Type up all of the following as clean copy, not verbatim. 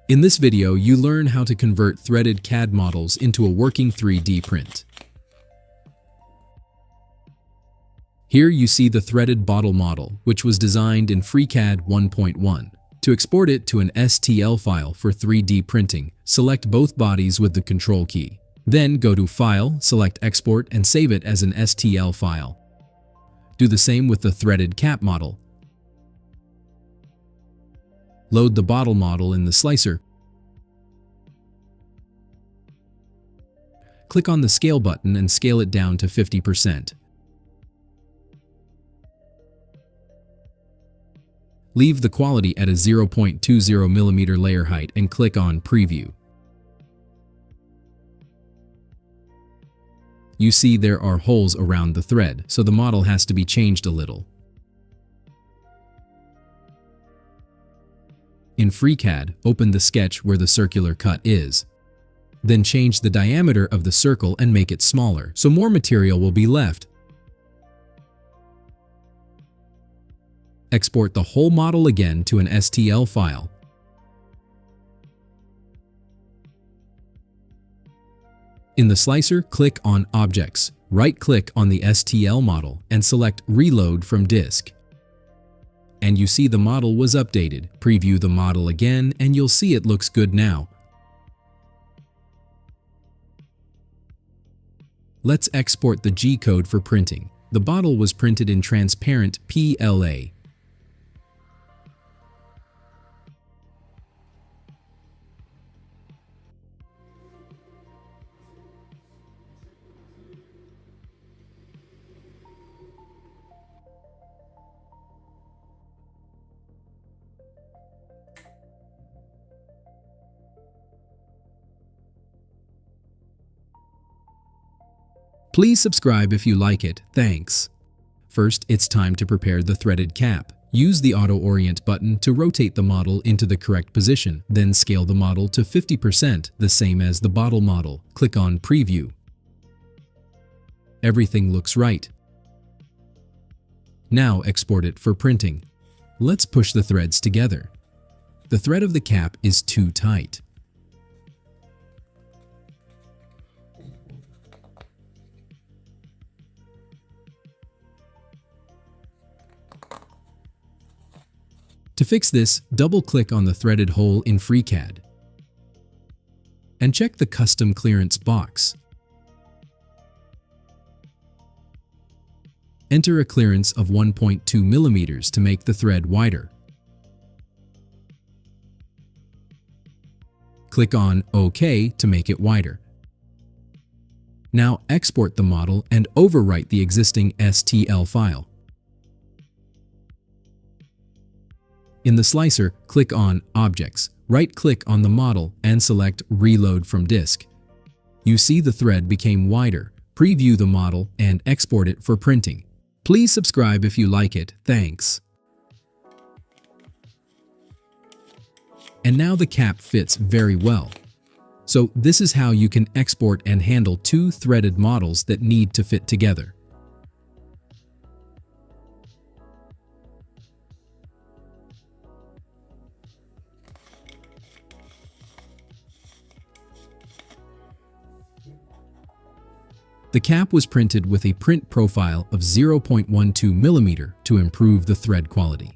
In this video, you learn how to convert threaded CAD models into a working 3D print. Here you see the threaded bottle model, which was designed in FreeCAD 1.1. To export it to an STL file for 3D printing, select both bodies with the Control key. Then go to File, select Export, and save it as an STL file. Do the same with the threaded cap model. Load the bottle model in the slicer. Click on the Scale button and scale it down to 50%. Leave the quality at a 0.20 mm layer height and click on Preview. You see there are holes around the thread, so the model has to be changed a little. In FreeCAD, open the sketch where the circular cut is. Then change the diameter of the circle and make it smaller, so more material will be left. Export the whole model again to an STL file. In the slicer, click on Objects, right-click on the STL model, and select Reload from Disk. And you see the model was updated. Preview the model again, and you'll see it looks good now. Let's export the G-code for printing. The bottle was printed in transparent PLA. Please subscribe if you like it, thanks. First, it's time to prepare the threaded cap. Use the Auto Orient button to rotate the model into the correct position, then scale the model to 50%, the same as the bottle model. Click on Preview. Everything looks right. Now export it for printing. Let's push the threads together. The thread of the cap is too tight. To fix this, double-click on the threaded hole in FreeCAD and check the Custom Clearance box. Enter a clearance of 1.2 mm to make the thread wider. Click on OK to make it wider. Now export the model and overwrite the existing STL file. In the slicer, click on Objects, right-click on the model and select Reload from Disk. You see the thread became wider. Preview the model and export it for printing. Please subscribe if you like it, thanks. And now the cap fits very well. So this is how you can export and handle two threaded models that need to fit together. The cap was printed with a print profile of 0.12 mm to improve the thread quality.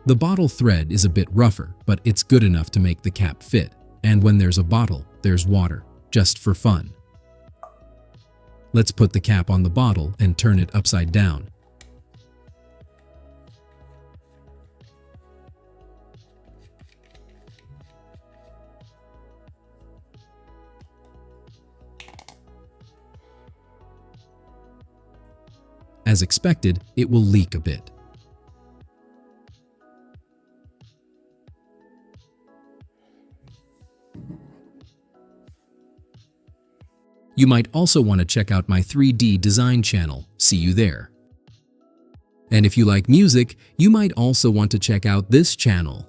The bottle thread is a bit rougher, but it's good enough to make the cap fit. And when there's a bottle, there's water, just for fun. Let's put the cap on the bottle and turn it upside down. As expected, it will leak a bit. You might also want to check out my 3D design channel. See you there. And if you like music, you might also want to check out this channel.